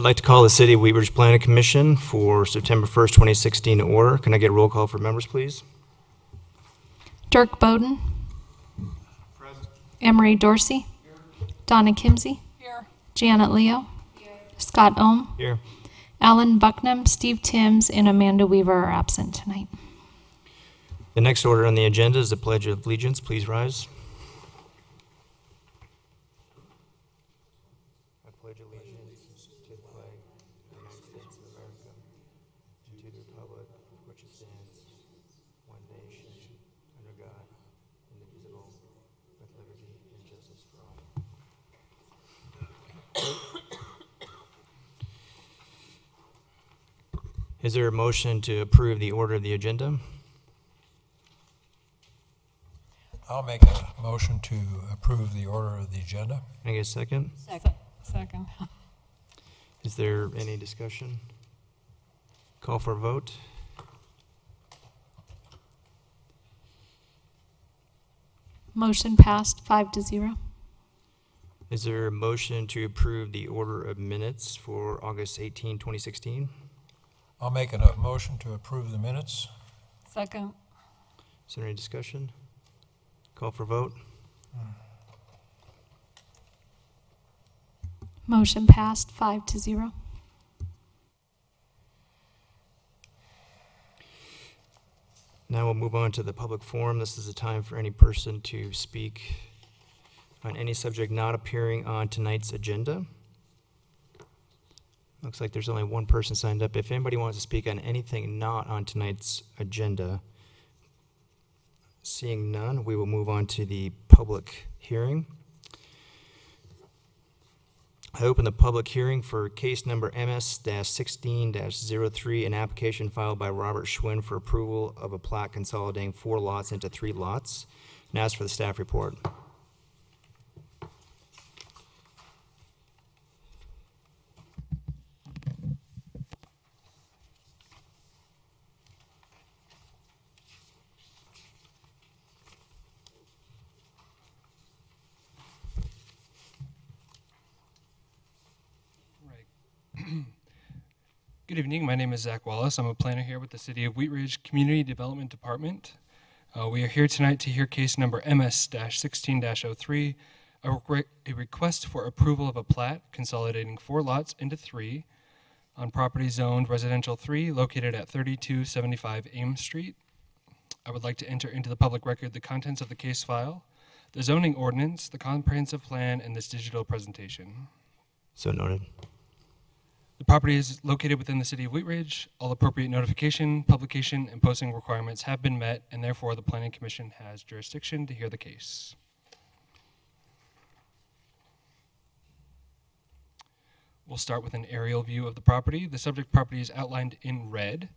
like to call the City of Wheat Ridge Planning Commission for September 1st, 2016 to order. Can I get a roll call for members, please? Dirk Bowden. Present. Emery Dorsey. Here. Donna Kimsey. Here. Janet Leo. Here. Scott Ohm. Here. Alan Bucknam, Steve Timms, and Amanda Weaver are absent tonight. The next order on the agenda is the Pledge of Allegiance. Please rise. I pledge allegiance to the flag of the United States of America, and to the republic for which it stands, one nation, under God, indivisible, with liberty and justice for all. Is there a motion to approve the order of the agenda? I'll make a motion to approve the order of the agenda. Can I get a second? Second. Is there any discussion? Call for a vote. Motion passed 5-0. Is there a motion to approve the order of minutes for August 18, 2016? I'll make a motion to approve the minutes. Second. Is there any discussion? Call for vote. Motion passed 5-0. Now we'll move on to the public forum. This is the time for any person to speak on any subject not appearing on tonight's agenda. Looks like there's only one person signed up. If anybody wants to speak on anything not on tonight's agenda, seeing none, we will move on to the public hearing. I open the public hearing for case number MS-16-03, an application filed by Robert Schwinn for approval of a plat consolidating 4 lots into 3 lots, and ask for the staff report. Good evening, my name is Zach Wallace. I'm a planner here with the City of Wheat Ridge Community Development Department. We are here tonight to hear case number MS-16-03, a request for approval of a plat consolidating 4 lots into 3 on property zoned residential 3 located at 3275 Ames Street. I would like to enter into the public record the contents of the case file, the zoning ordinance, the comprehensive plan, and this digital presentation. So noted. The property is located within the City of Wheat Ridge. All appropriate notification, publication, and posting requirements have been met, and therefore the Planning Commission has jurisdiction to hear the case. We'll start with an aerial view of the property. The subject property is outlined in red.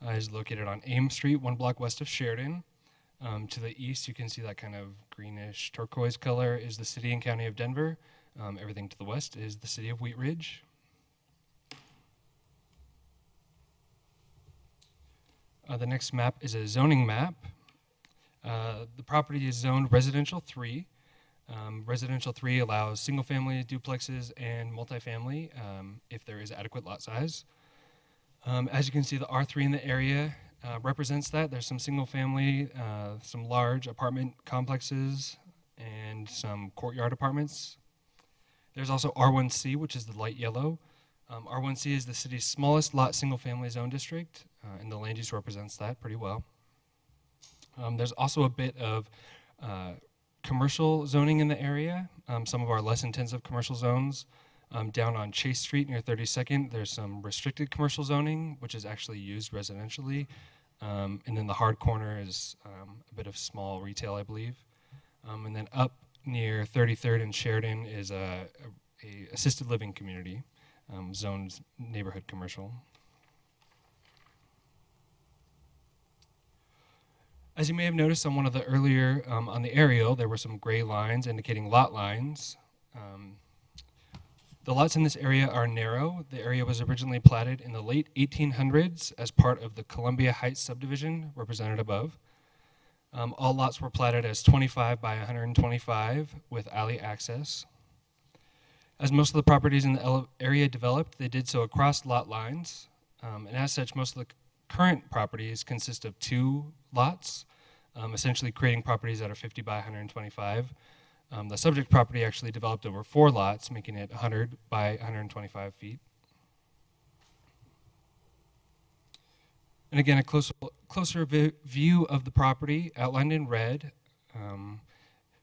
It is located on Ames Street, 1 block west of Sheridan. To the east, you can see that kind of greenish turquoise color is the City and County of Denver. Everything to the west is the City of Wheat Ridge. The next map is a zoning map. The property is zoned residential 3. Residential 3 allows single-family duplexes and multifamily if there is adequate lot size. As you can see, the R3 in the area represents that. There's some single-family, some large apartment complexes, and some courtyard apartments. There's also R1C, which is the light yellow. R1C is the city's smallest lot single-family zone district, and the land use represents that pretty well. There's also a bit of commercial zoning in the area, some of our less intensive commercial zones. Down on Chase Street near 32nd, there's some restricted commercial zoning, which is actually used residentially. And then the hard corner is a bit of small retail, I believe. And then up near 33rd and Sheridan is a assisted living community. Zoned neighborhood commercial. As you may have noticed on one of the earlier, on the aerial, there were some gray lines indicating lot lines. The lots in this area are narrow. The area was originally platted in the late 1800s as part of the Columbia Heights subdivision, represented above. All lots were platted as 25 by 125 with alley access. As most of the properties in the area developed, they did so across lot lines. And as such, most of the current properties consist of 2 lots, essentially creating properties that are 50 by 125. The subject property actually developed over 4 lots, making it 100 by 125 feet. And again, a closer view of the property outlined in red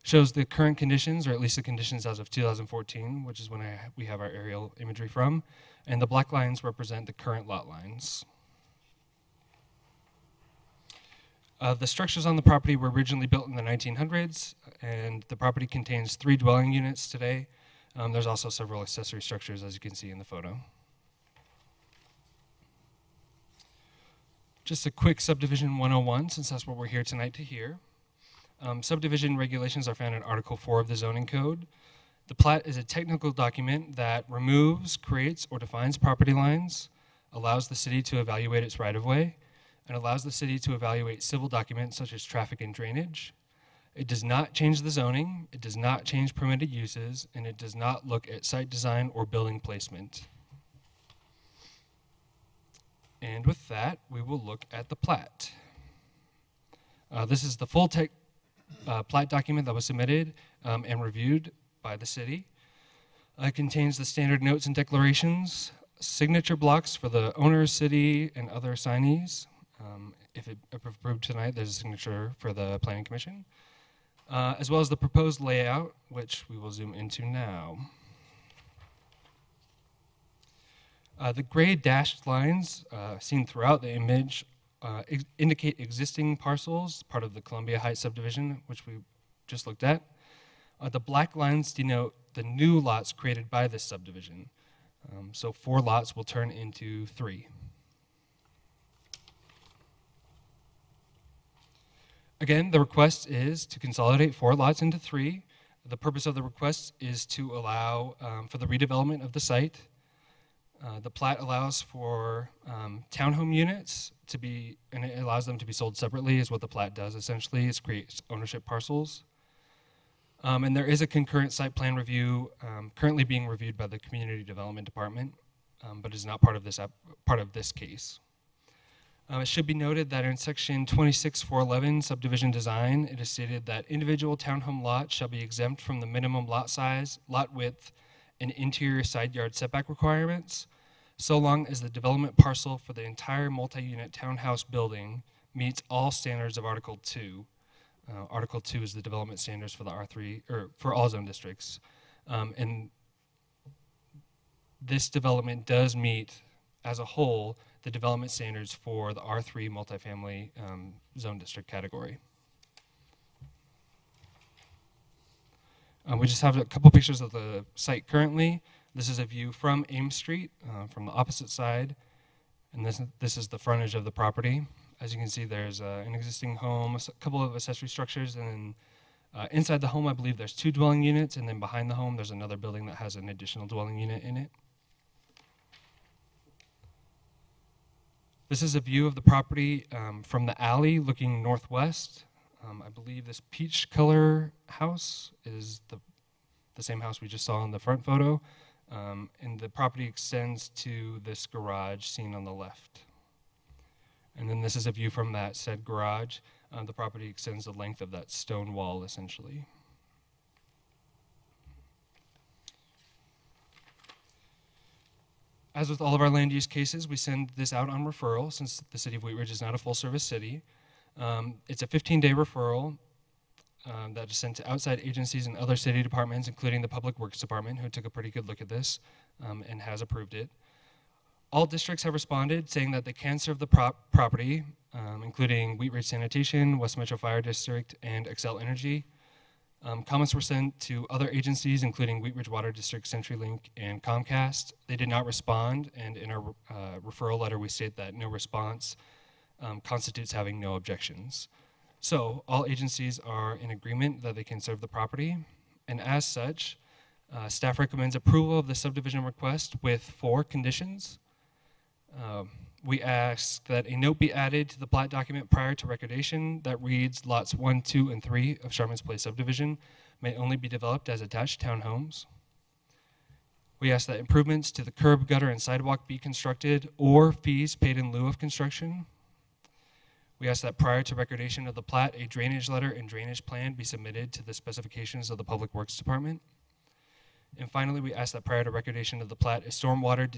shows the current conditions, or at least the conditions as of 2014, which is when we have our aerial imagery from. And the black lines represent the current lot lines. The structures on the property were originally built in the 1900s, and the property contains 3 dwelling units today. There's also several accessory structures, as you can see in the photo. Just a quick subdivision 101, since that's what we're here tonight to hear. Subdivision regulations are found in Article 4 of the Zoning Code. The plat is a technical document that removes, creates, or defines property lines, allows the city to evaluate its right-of-way, and allows the city to evaluate civil documents such as traffic and drainage. It does not change the zoning, it does not change permitted uses, and it does not look at site design or building placement. And with that, we will look at the plat. This is the full plat document that was submitted and reviewed by the city. It contains the standard notes and declarations, signature blocks for the owner, city, and other signees. If approved tonight, there's a signature for the Planning Commission, as well as the proposed layout, which we will zoom into now. The gray dashed lines seen throughout the image indicate existing parcels, part of the Columbia Heights subdivision, which we just looked at. The black lines denote the new lots created by this subdivision. So 4 lots will turn into 3. Again, the request is to consolidate 4 lots into 3. The purpose of the request is to allow for the redevelopment of the site. The plat allows for townhome units to be, and it allows them to be sold separately, is what the plat does essentially, is creates ownership parcels. And there is a concurrent site plan review currently being reviewed by the Community Development Department, but is not part of this case. It should be noted that in section 26.411 subdivision design, it is stated that individual townhome lots shall be exempt from the minimum lot size, lot width, and interior side yard setback requirements, so long as the development parcel for the entire multi-unit townhouse building meets all standards of Article 2. Article 2 is the development standards for the R3, or for all zone districts. And this development does meet, as a whole, the development standards for the R3 multifamily zone district category. We just have a couple pictures of the site currently. This is a view from Ames Street, from the opposite side. And this is the frontage of the property. As you can see, there's an existing home, a couple of accessory structures, and then inside the home, I believe there's 2 dwelling units, and then behind the home, there's another building that has an additional dwelling unit in it. This is a view of the property from the alley looking northwest. I believe this peach color house is the same house we just saw in the front photo. And the property extends to this garage seen on the left. And then this is a view from that said garage. The property extends the length of that stone wall, essentially. As with all of our land use cases, we send this out on referral since the city of Wheat Ridge is not a full-service city. It's a 15-day referral that is sent to outside agencies and other city departments, including the Public Works Department, who took a pretty good look at this and has approved it. All districts have responded, saying that they can serve the property, including Wheat Ridge Sanitation, West Metro Fire District, and Xcel Energy. Comments were sent to other agencies, including Wheat Ridge Water District, CenturyLink, and Comcast. They did not respond, and in our referral letter, we state that no response constitutes having no objections. So all agencies are in agreement that they can serve the property, and as such, staff recommends approval of the subdivision request with 4 conditions. We ask that a note be added to the plat document prior to recordation that reads lots 1, 2, and 3 of Sharman's Place subdivision may only be developed as attached townhomes. We ask that improvements to the curb, gutter, and sidewalk be constructed or fees paid in lieu of construction. We ask that prior to recordation of the plat, a drainage letter and drainage plan be submitted to the specifications of the Public Works Department. And finally, we ask that prior to recordation of the plat, a stormwater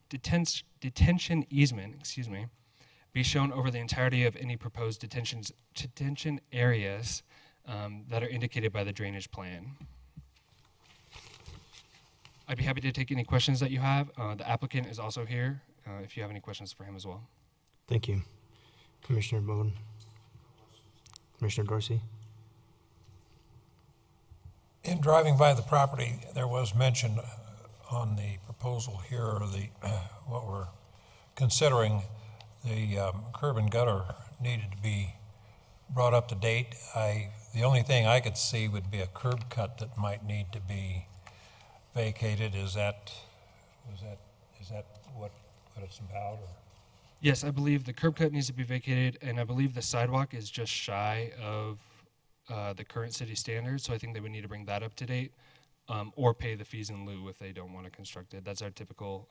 detention easement, be shown over the entirety of any proposed detention areas that are indicated by the drainage plan. I'd be happy to take any questions that you have. The applicant is also here if you have any questions for him as well. Thank you. Commissioner Bowden. Commissioner Dorsey. In driving by the property, there was mention on the proposal here, or what we're considering, the curb and gutter needed to be brought up to date. The only thing I could see would be a curb cut that might need to be vacated. Is that what it's about? Or? Yes, I believe the curb cut needs to be vacated, and I believe the sidewalk is just shy of the current city standards, so I think they would need to bring that up to date, or pay the fees in lieu if they don't want to construct it. That's our typical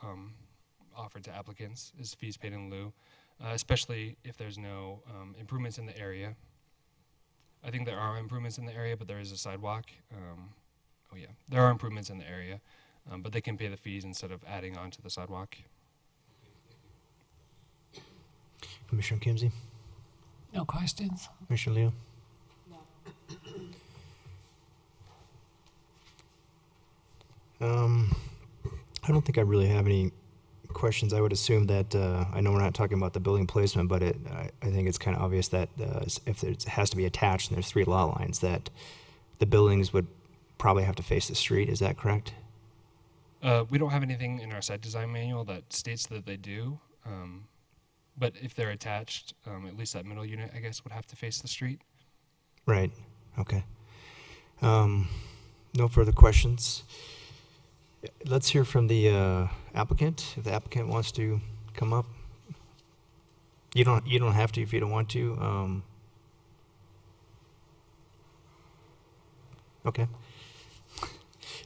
offer to applicants, is fees paid in lieu, especially if there's no improvements in the area. I think there are improvements in the area, but there is a sidewalk. Oh yeah, there are improvements in the area, but they can pay the fees instead of adding on to the sidewalk. Commissioner Kimsey. No questions? Commissioner Leo. I don't think I really have any questions. I would assume that, I know we're not talking about the building placement, but I think it's kind of obvious that if it has to be attached and there's 3 lot lines, that the buildings would probably have to face the street. Is that correct? We don't have anything in our site design manual that states that they do, but if they're attached, at least that middle unit, I guess, would have to face the street. Right. Okay. No further questions. Let's hear from the applicant. If the applicant wants to come up, you don't have to if you don't want to. Okay.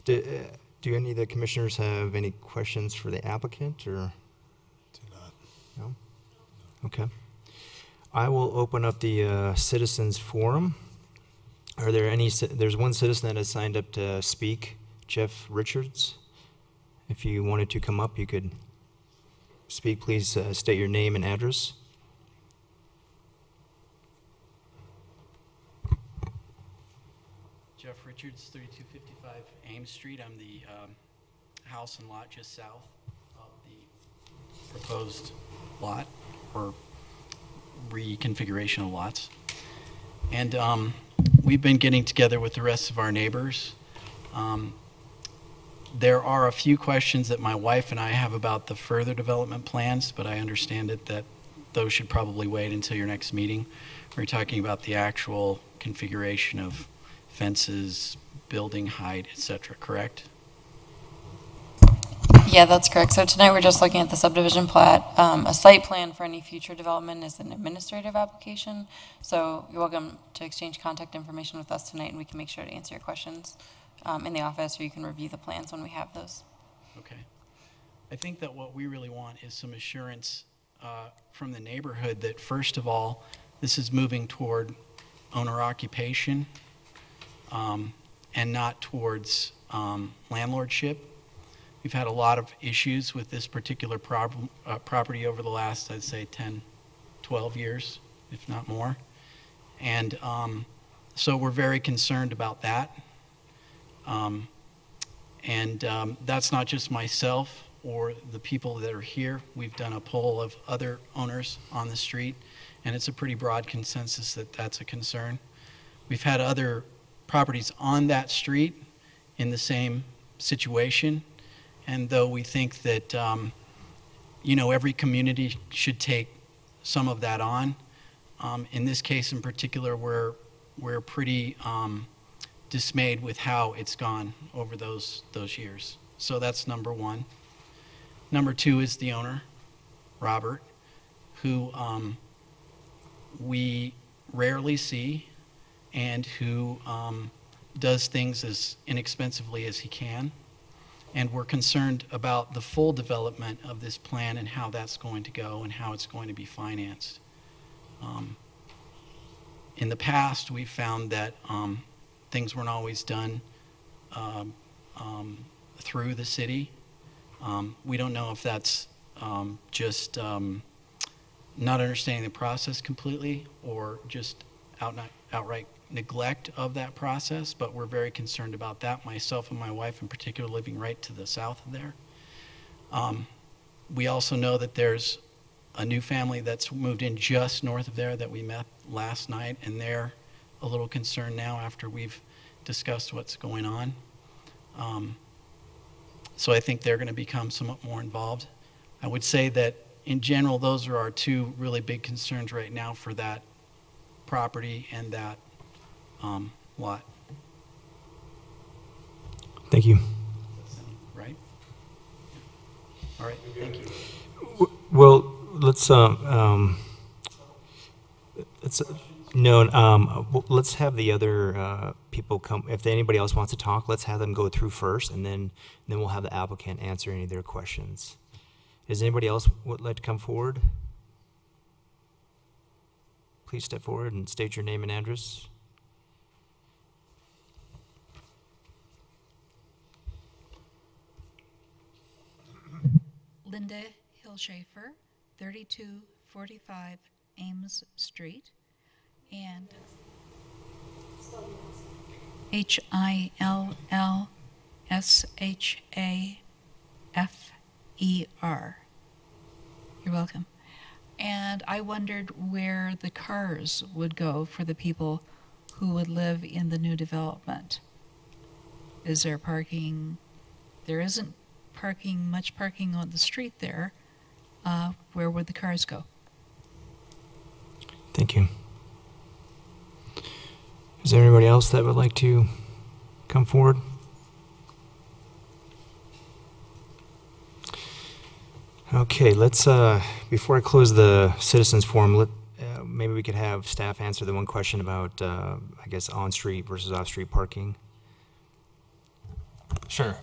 Do any of the commissioners have any questions for the applicant, or? Do not. No. Okay. I will open up the citizens forum. Are there any? There's one citizen that has signed up to speak, Jeff Richards. If you wanted to come up, you could speak. Please state your name and address. Jeff Richards, 3255 Ames Street. I'm the house and lot just south of the proposed lot, or reconfiguration of lots. And we've been getting together with the rest of our neighbors. There are a few questions that my wife and I have about the further development plans, but I understand that those should probably wait until your next meeting. We're talking about the actual configuration of fences, building height, etc., correct? Yeah, that's correct. So tonight we're just looking at the subdivision plat. A site plan for any future development is an administrative application. So you're welcome to exchange contact information with us tonight, and we can make sure to answer your questions in the office, or you can review the plans when we have those. Okay. I think that what we really want is some assurance from the neighborhood that, first of all, this is moving toward owner occupation and not towards landlordship. We've had a lot of issues with this particular property over the last, I'd say, 10, 12 years, if not more. And so we're very concerned about that. That's not just myself or the people that are here. We've done a poll of other owners on the street, and it's a pretty broad consensus that that's a concern. We've had other properties on that street in the same situation, and though we think that every community should take some of that on, in this case in particular, we're pretty dismayed with how it's gone over those years. So that's number one. Number two is the owner, Robert, who we rarely see, and who does things as inexpensively as he can. And we're concerned about the full development of this plan and how that's going to go and how it's going to be financed. In the past, we've found that things weren't always done through the city. We don't know if that's just not understanding the process completely or just outright neglect of that process, but we're very concerned about that, myself and my wife in particular living right to the south of there. We also know that there's a new family that's moved in just north of there that we met last night, and they're a little concerned now after we've discussed what's going on. So I think they're going to become somewhat more involved. I would say that in general, those are our two really big concerns right now for that property and that lot. Thank you. Right? All right, thank you. Well, let's let's have the other people come. If anybody else wants to talk, let's have them go through first, and then we'll have the applicant answer any of their questions. Does anybody else would like to come forward? Please step forward and state your name and address. Linda Hillshafer, 3245 Ames Street, and Hillshafer. You're welcome. And I wondered where the cars would go for the people who would live in the new development. Is there parking? There isn't much parking on the street there. Where would the cars go? Thank you. Is there anybody else that would like to come forward? Okay, let's, before I close the citizens forum, maybe we could have staff answer the one question about, I guess, on-street versus off-street parking. Sure.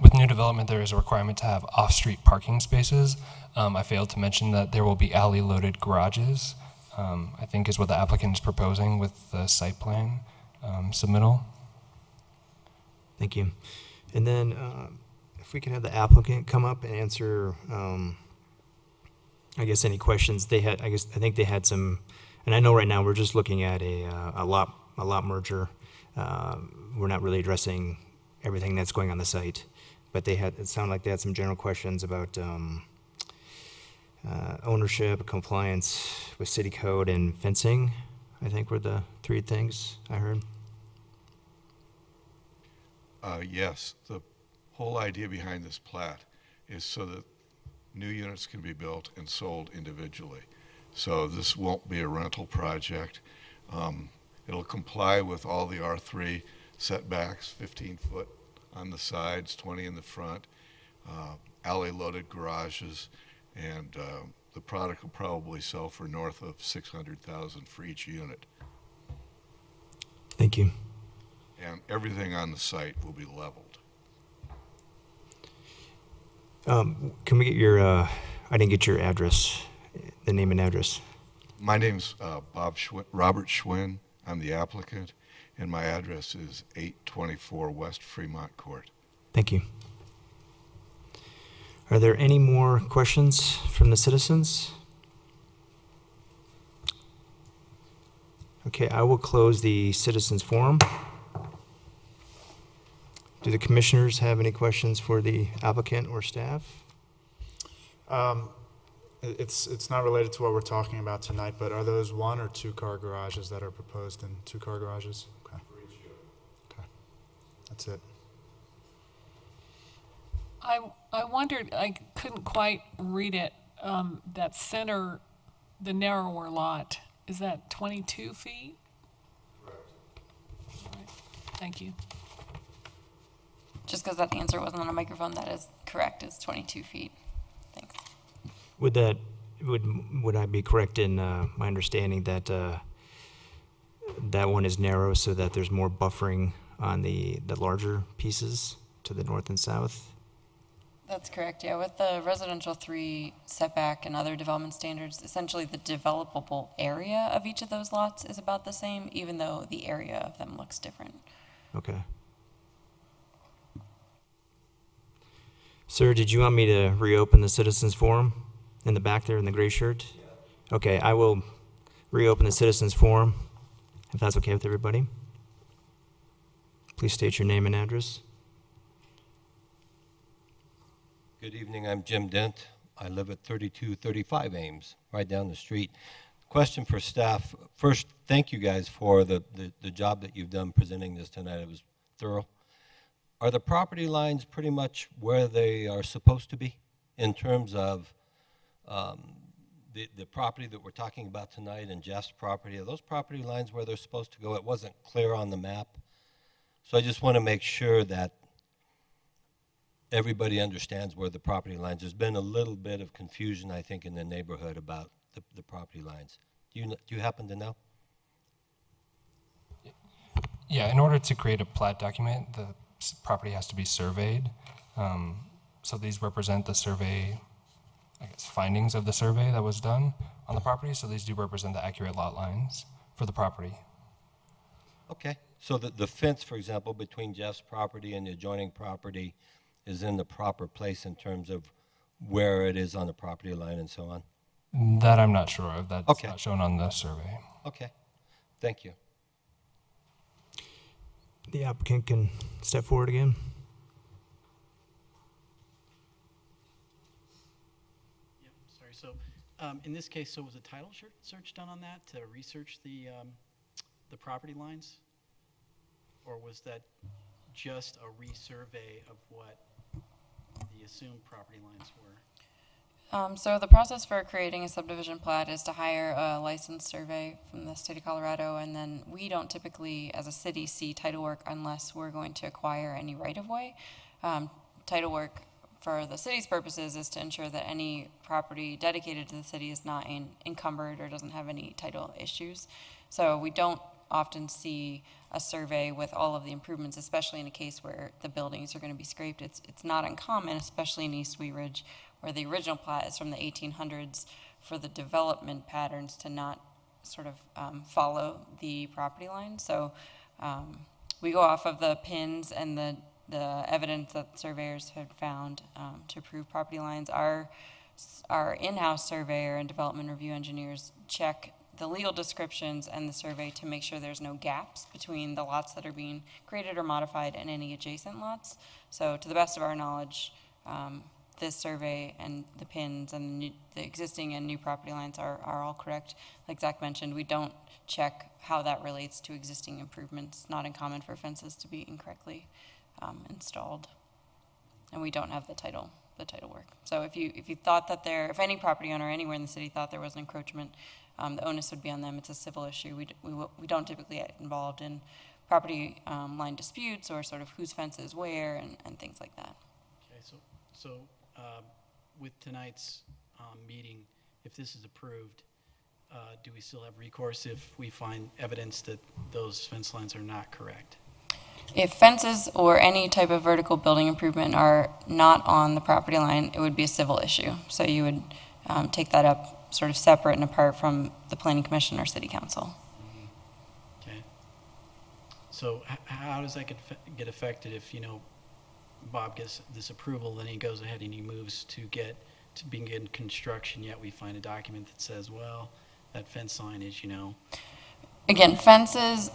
With new development, there is a requirement to have off-street parking spaces. I failed to mention that there will be alley-loaded garages, I think is what the applicant is proposing with the site plan submittal. Thank you. And then if we could have the applicant come up and answer, I guess, any questions they had. I think they had some, and I know right now we're just looking at a lot merger. We're not really addressing everything that's going on the site, but it sounded like they had some general questions about ownership, compliance with city code, and fencing, I think were the three things I heard. Yes, the whole idea behind this plat is so that new units can be built and sold individually. So this won't be a rental project. It'll comply with all the R3 setbacks, 15 foot on the sides, 20 in the front, alley-loaded garages, and the product will probably sell for north of $600,000 for each unit. Thank you. And everything on the site will be leveled. Can we get your, I didn't get your address, the name and address. My name's Robert Schwinn. I'm the applicant, and my address is 824 West Fremont Court. Thank you. Are there any more questions from the citizens? Okay, I will close the citizens forum. Do the commissioners have any questions for the applicant or staff? It's not related to what we're talking about tonight, but are those 1 or 2 car garages that are proposed in 2 car garages? Okay. Okay. That's it. I wondered, I couldn't quite read it, that center, the narrower lot, is that 22 feet? Correct. All right. Thank you. Just because that answer wasn't on a microphone, that is correct. It's 22 feet. Thanks. Would I be correct in my understanding that that one is narrow so that there's more buffering on the larger pieces to the north and south? That's correct, yeah. With the residential 3 setback and other development standards, essentially the developable area of each of those lots is about the same, even though the area of them looks different. Okay. Sir, did you want me to reopen the citizens forum in the back there in the gray shirt? Okay, I will reopen the citizens forum, if that's okay with everybody. Please state your name and address. Good evening, I'm Jim Dent. I live at 3235 Ames, right down the street. Question for staff. First, thank you guys for the job that you've done presenting this tonight. It was thorough. Are the property lines pretty much where they are supposed to be in terms of the property that we're talking about tonight and Jeff's property? Are those property lines where they're supposed to go? It wasn't clear on the map. So I just want to make sure that everybody understands where the property lines. There's been a little bit of confusion, I think, in the neighborhood about the property lines. Do you happen to know? Yeah, in order to create a plat document, the property has to be surveyed. So these represent the survey, I guess, findings of the survey that was done on the property. So these do represent the accurate lot lines for the property. Okay. So the fence, for example, between Jeff's property and the adjoining property is in the proper place in terms of where it is on the property line and so on? That I'm not sure of. That's okay. Not shown on the survey. Okay. Thank you. The applicant can step forward again. Yep, sorry. So in this case, so was a title search done on that to research the property lines? Or was that just a resurvey of what the assumed property lines were? So the process for creating a subdivision plat is to hire a licensed survey from the state of Colorado, and then we don't typically, as a city, see title work unless we're going to acquire any right-of-way. Title work for the city's purposes is to ensure that any property dedicated to the city is not encumbered or doesn't have any title issues. So we don't often see a survey with all of the improvements, especially in a case where the buildings are going to be scraped. It's not uncommon, especially in East Wheat Ridge, where the original plat is from the 1800s, for the development patterns to not sort of follow the property line. So we go off of the pins and the evidence that surveyors have found to prove property lines. Our in-house surveyor and development review engineers check the legal descriptions and the survey to make sure there's no gaps between the lots that are being created or modified and any adjacent lots. So to the best of our knowledge, this survey and the pins and the existing and new property lines are all correct. Like Zach mentioned, we don't check how that relates to existing improvements. Not uncommon for fences to be incorrectly installed. And we don't have the title work. So if you thought that if any property owner anywhere in the city thought there was an encroachment, the onus would be on them. It's a civil issue. We don't typically get involved in property line disputes or sort of whose fence is where and things like that. Okay, so with tonight's meeting, if this is approved, do we still have recourse if we find evidence that those fence lines are not correct? If fences or any type of vertical building improvement are not on the property line, it would be a civil issue. So you would take that up sort of separate and apart from the Planning Commission or City Council. Okay. So how does that get affected if, Bob gets this approval, then he goes ahead and he moves to begin construction, yet we find a document that says, well, that fence line is, Again, fences,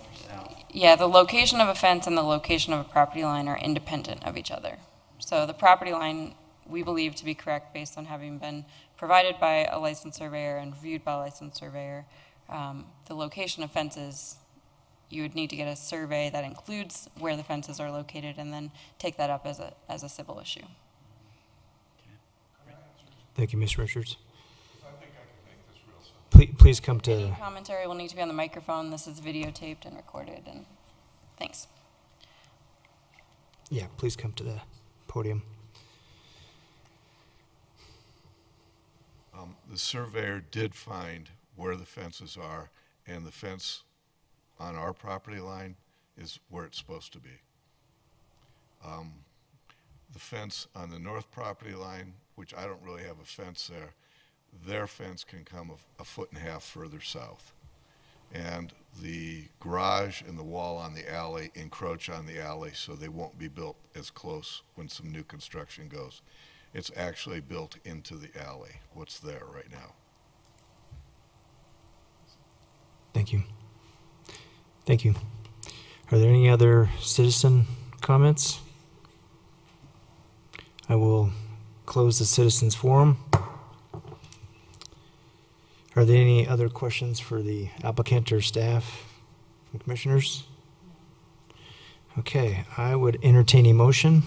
yeah, the location of a fence and the location of a property line are independent of each other. So the property line, we believe to be correct based on having been provided by a licensed surveyor and reviewed by a licensed surveyor. The location of fences, you would need to get a survey that includes where the fences are located and then take that up as a civil issue. Thank you, Ms. Richards. Please come to... Any commentary will need to be on the microphone. This is videotaped and recorded. And thanks. Yeah, please come to the podium. The surveyor did find where the fences are, and the fence on our property line is where it's supposed to be. the fence on the north property line, which I don't really have a fence there, their fence can come a foot and a half further south. And the garage and the wall on the alley encroach on the alley, so they won't be built as close when some new construction goes. It's actually built into the alley, what's there right now. Thank you. Thank you. Are there any other citizen comments? I will close the citizens forum. Are there any other questions for the applicant or staff and commissioners? Okay, I would entertain a motion.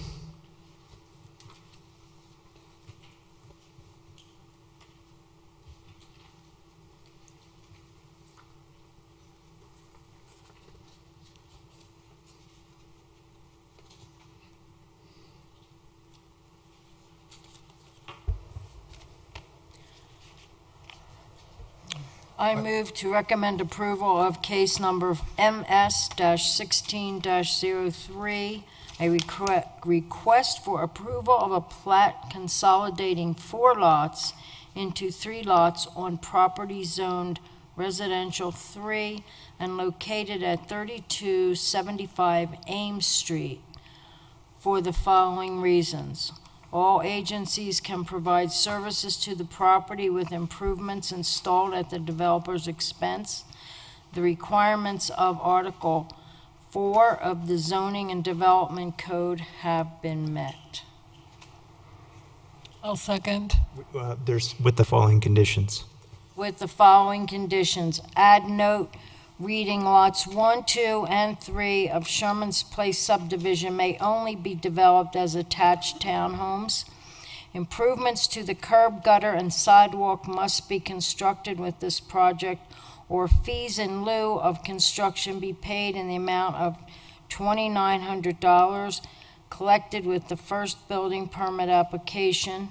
I move to recommend approval of case number MS-16-03, a request for approval of a plat consolidating 4 lots into 3 lots on property zoned residential 3 and located at 3275 Ames Street for the following reasons. All agencies can provide services to the property with improvements installed at the developer's expense. The requirements of Article 4 of the Zoning and Development Code have been met. I'll second. There's with the following conditions. With the following conditions. Add note reading lots 1, 2, and 3 of Sherman's Place subdivision may only be developed as attached townhomes. Improvements to the curb, gutter, and sidewalk must be constructed with this project, or fees in lieu of construction be paid in the amount of $2,900 collected with the first building permit application.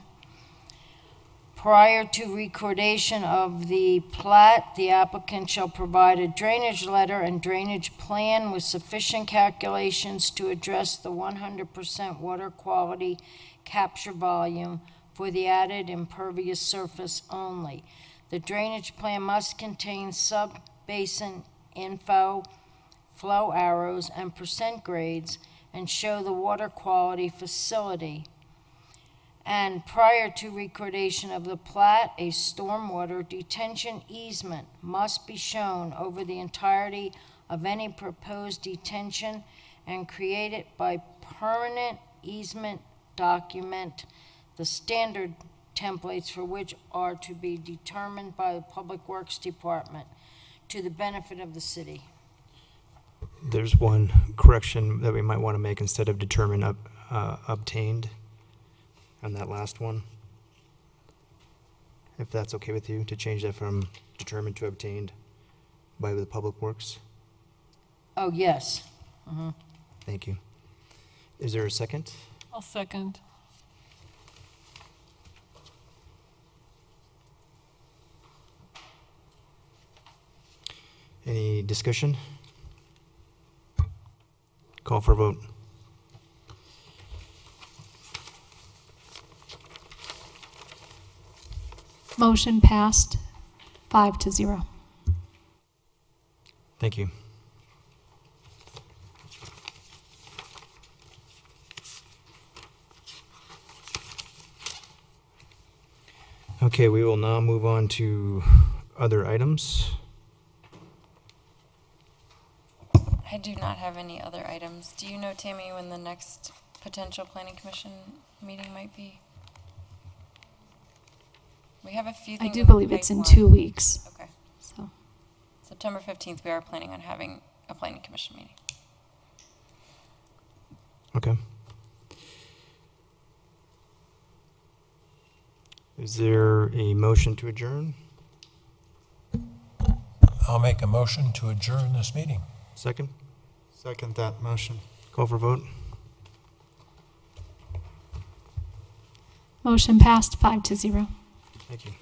Prior to recordation of the plat, the applicant shall provide a drainage letter and drainage plan with sufficient calculations to address the 100% water quality capture volume for the added impervious surface only. The drainage plan must contain sub-basin info, flow arrows, and percent grades, and show the water quality facility. And prior to recordation of the plat, a stormwater detention easement must be shown over the entirety of any proposed detention and created by permanent easement document, the standard templates for which are to be determined by the Public Works Department to the benefit of the city. There's one correction that we might want to make instead of determine obtained on that last one. If that's okay with you, to change that from determined to obtained by the Public Works. Oh, yes. Thank you. Is there a second? I'll second. Any discussion? Call for a vote. Motion passed 5-0. Thank you. Okay, we will now move on to other items. I do not have any other items. Do you know, Tammy, when the next potential planning commission meeting might be? We have a few things. I do believe it's in 2 weeks. Okay. So September 15th, we are planning on having a planning commission meeting. Okay. Is there a motion to adjourn? I'll make a motion to adjourn this meeting. Second? Second that motion. Call for vote. motion passed 5-0. Thank you.